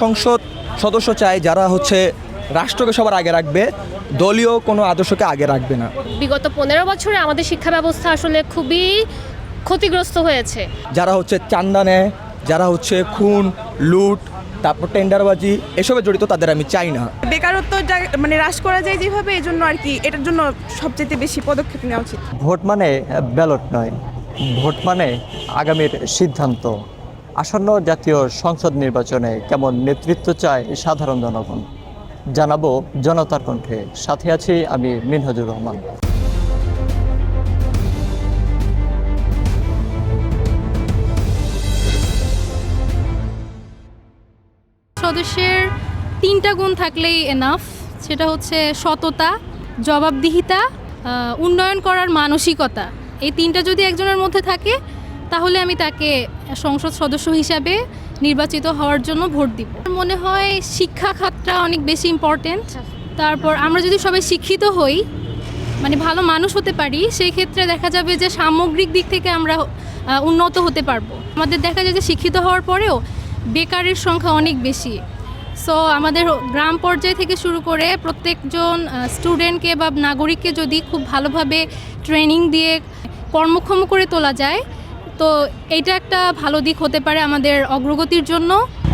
সংসদ সদস্য চায় যারা রাষ্ট্রকে সবার আগে রাখবে, দলীয় কোনো আদর্শকে আগে রাখবে না। বিগত 15 বছরে আমাদের শিক্ষা ব্যবস্থা আসলে খুবই ক্ষতিগ্রস্ত হয়েছে। যারা চাঁদা নেয়, যারা খুন, লুট, তারপর টেন্ডারবাজি এসবে জড়িত, তাদের আমি চাই না। বেকারত্ব হ্রাস করা যায় যেভাবে, এই জন্য আর কি এটার জন্য সবচেয়ে বেশি পদক্ষেপ নেওয়া উচিত। ভোট মানে ব্যালট নয়, ভোট মানে আগামীর সিদ্ধান্ত। আসন্ন জাতীয় সংসদ নির্বাচনে কেমন নেতৃত্ব চায় সাধারণ জনগণ, জানাবো জনতার কণ্ঠে। সাথে আছি আমি মিনহাজুর রহমান। সদস্যের 3টা গুণ থাকলেই এনাফ। সেটা হচ্ছে সততা, জবাবদিহিতা, উন্নয়ন করার মানসিকতা। এই 3টা যদি একজনের মধ্যে থাকে তাহলে আমি তাকে সংসদ সদস্য হিসাবে নির্বাচিত হওয়ার জন্য ভোট দিব। মনে হয় শিক্ষা খাতটা অনেক বেশি ইম্পর্টেন্ট। তারপর আমরা যদি সবাই শিক্ষিত হই, মানে ভালো মানুষ হতে পারি, সেই ক্ষেত্রে দেখা যাবে যে সামগ্রিক দিক থেকে আমরা উন্নত হতে পারবো। আমাদের দেখা যায় যে শিক্ষিত হওয়ার পরেও বেকারের সংখ্যা অনেক বেশি। সো আমাদের গ্রাম পর্যায় থেকে শুরু করে প্রত্যেকজন স্টুডেন্টকে বা নাগরিককে যদি খুব ভালোভাবে ট্রেনিং দিয়ে কর্মক্ষম করে তোলা যায়, তো এইটা একটা ভালো দিক হতে পারে আমাদের অগ্রগতির জন্য।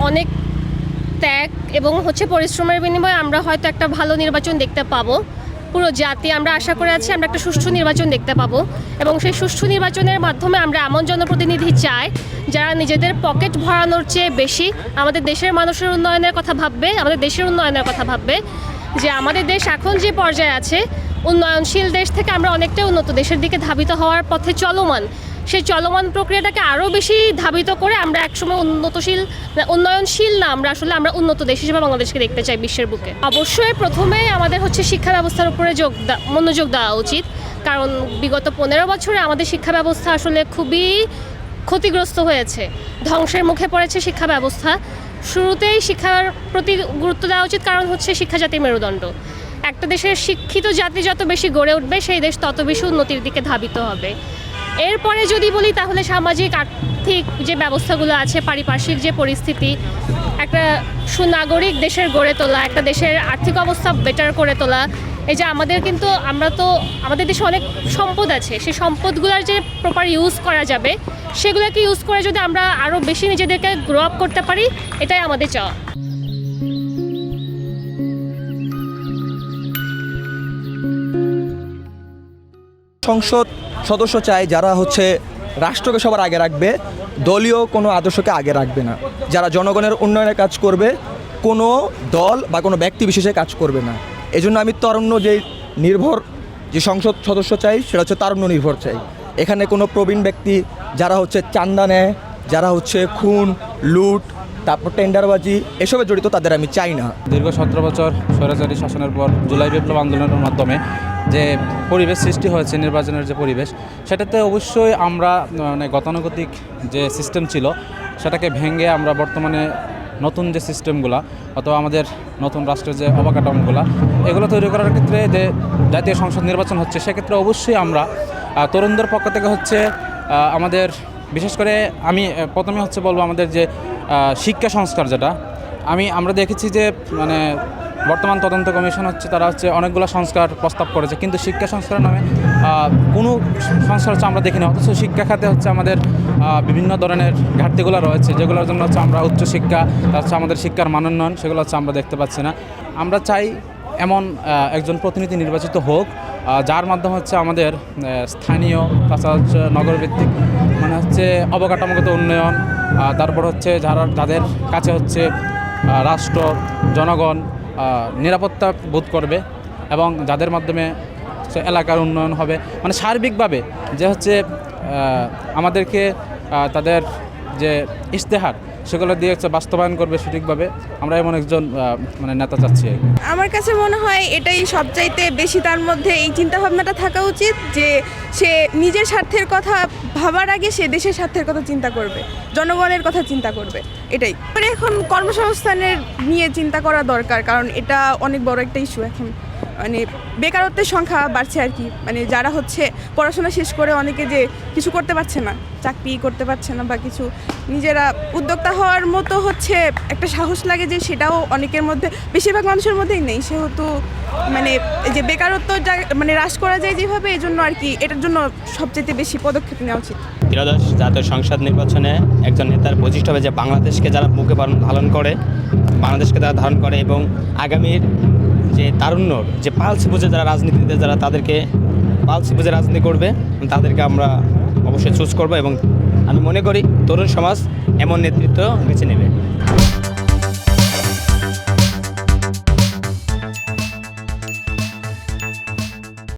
অনেক ত্যাগ এবং পরিশ্রমের বিনিময়ে আমরা হয়তো একটা ভালো নির্বাচন দেখতে পাবো। পুরো জাতি আমরা আশা করে আছি আমরা একটা সুষ্ঠু নির্বাচন দেখতে পাবো, এবং সেই সুষ্ঠু নির্বাচনের মাধ্যমে আমরা এমন জনপ্রতিনিধি চাই যারা নিজেদের পকেট ভরানোর চেয়ে বেশি আমাদের দেশের মানুষের উন্নয়নের কথা ভাববে, আমাদের দেশের উন্নয়নের কথা ভাববে। যে আমাদের দেশ এখন যে পর্যায়ে আছে, উন্নয়নশীল দেশ থেকে আমরা অনেকটা উন্নত দেশের দিকে ধাবিত হওয়ার পথে চলমান। সেই চলমান প্রক্রিয়াটাকে আরও বেশি ধাবিত করে আমরা একসময় উন্নয়নশীল না, আমরা উন্নত দেশ হিসেবে বাংলাদেশকে দেখতে চাই বিশ্বের বুকে। অবশ্যই প্রথমে আমাদের শিক্ষা ব্যবস্থার উপরে মনোযোগ দেওয়া উচিত, কারণ বিগত 15 বছরে আমাদের শিক্ষা ব্যবস্থা আসলে খুবই ক্ষতিগ্রস্ত হয়েছে, ধ্বংসের মুখে পড়েছে শিক্ষা ব্যবস্থা। শুরুতেই শিক্ষার প্রতি গুরুত্ব দেওয়া উচিত, কারণ শিক্ষা জাতির মেরুদণ্ড। একটা দেশের শিক্ষিত জাতি যত বেশি গড়ে উঠবে, সেই দেশ তত বেশি উন্নতির দিকে ধাবিত হবে। এরপরে যদি বলি তাহলে সামাজিক আর্থিক যে ব্যবস্থাগুলো আছে, পারিপার্শ্বিক যে পরিস্থিতি, একটা সুনাগরিক দেশের গড়ে তোলা, একটা দেশের আর্থিক অবস্থা বেটার করে তোলা। এই যে আমাদের দেশে অনেক সম্পদ আছে, সেই সম্পদগুলোর যে প্রপার ইউজ করা যাবে, সেগুলোকে ইউজ করে যদি আমরা আরও বেশি নিজেদেরকে গ্রো আপ করতে পারি, এটাই আমাদের চাওয়া। সংসদ সদস্য চায় যারা রাষ্ট্রকে সবার আগে রাখবে, দলীয় কোনো আদর্শকে আগে রাখবে না। যারা জনগণের উন্নয়নের কাজ করবে, কোনো দল বা কোনো ব্যক্তি বিশেষে কাজ করবে না। এজন্য আমি তারুণ্য যে সংসদ সদস্য চাই, সেটা তারুণ্য নির্ভর চাই। এখানে কোনো প্রবীণ ব্যক্তি যারা চাঁদা নেয়, যারা খুন, লুট, তারপর টেন্ডারবাজি এসবে জড়িত, তাদের আমি চাই না। দীর্ঘ 17 বছর স্বৈরাচারী শাসনের পর জুলাই বিপ্লব আন্দোলনের মাধ্যমে যে পরিবেশ সৃষ্টি হয়েছে, নির্বাচনের যে পরিবেশ, সেটাতে অবশ্যই আমরা গতানুগতিক যে সিস্টেম ছিল সেটাকে ভেঙে আমরা বর্তমানে নতুন যে সিস্টেমগুলো অথবা আমাদের নতুন রাষ্ট্রের যে অবকাঠামোগুলো, এগুলো তৈরি করার ক্ষেত্রে যে জাতীয় সংসদ নির্বাচন হচ্ছে, সেক্ষেত্রে অবশ্যই আমরা তরুণদের পক্ষ থেকে আমাদের বিশেষ করে আমি প্রথমে বলবো আমাদের যে শিক্ষা সংস্কার, যেটা আমরা দেখেছি যে বর্তমান তদন্ত কমিশন তারা অনেকগুলো সংস্কার প্রস্তাব করেছে, কিন্তু শিক্ষা সংস্কারের নামে কোনো সংস্কার আমরা দেখি না। অথচ শিক্ষা খাতে আমাদের বিভিন্ন ধরনের ঘাটতিগুলো রয়েছে, যেগুলোর জন্য আমরা উচ্চশিক্ষা, তার আমাদের শিক্ষার মানোন্নয়ন, সেগুলো আমরা দেখতে পাচ্ছি না। আমরা চাই এমন একজন প্রতিনিধি নির্বাচিত হোক যার মাধ্যমে আমাদের স্থানীয়, তাছাড়া নগরভিত্তিক অবকাঠামোগত উন্নয়ন, তারপর যাদের কাছে রাষ্ট্র, জনগণ নিরাপত্তা বোধ করবে, এবং যাদের মাধ্যমে এলাকার উন্নয়ন হবে, সার্বিকভাবে যে আমাদেরকে তাদের যে ইশতেহার সেগুলো দিয়ে বাস্তবায়ন করবে সঠিকভাবে। আমরা এমন একজন নেতা চাচ্ছি। আমার কাছে মনে হয় এটাই সবচাইতে বেশি তার মধ্যে এই চিন্তাভাবনাটা থাকা উচিত, যে সে নিজের স্বার্থের কথা ভাবার আগে সে দেশের স্বার্থের কথা চিন্তা করবে, জনগণের কথা চিন্তা করবে। এটাই এখন কর্মসংস্থানের নিয়ে চিন্তা করা দরকার, কারণ এটা অনেক বড় একটা ইস্যু এখন। মানে বেকারত্বের সংখ্যা বাড়ছে আর কি, মানে যারা হচ্ছে পড়াশোনা শেষ করে অনেকে যে কিছু করতে পারছে না, চাকরি করতে পারছে না বা কিছু নিজেরা উদ্যোক্তা হওয়ার মতো হচ্ছে একটা সাহস লাগে, যে সেটাও অনেকের মধ্যে, বেশিরভাগ মানুষের মধ্যেই নেই। সেহেতু মানে যে বেকারত্ব মানে হ্রাস করা যায় যেভাবে, এই জন্য আর কি এটার জন্য সবচেয়ে বেশি পদক্ষেপ নেওয়া উচিত। ত্রয়োদশ জাতীয় সংসদ নির্বাচনে একজন নেতার বৈশিষ্ট্য হবে যে বাংলাদেশকে যারা বুকে ধারণ করে, বাংলাদেশকে তারা ধারণ করে এবং আগামীর যে তারুণ্যর যে পালস বুঝে যারা রাজনীতিতে যারা তাদেরকে পালস বুঝে রাজনীতি করবে, তাদেরকে আমরা অবশ্যই চুজ করব এবং আমি মনে করি তরুণ সমাজ এমন নেতৃত্ব বেছে নেবে।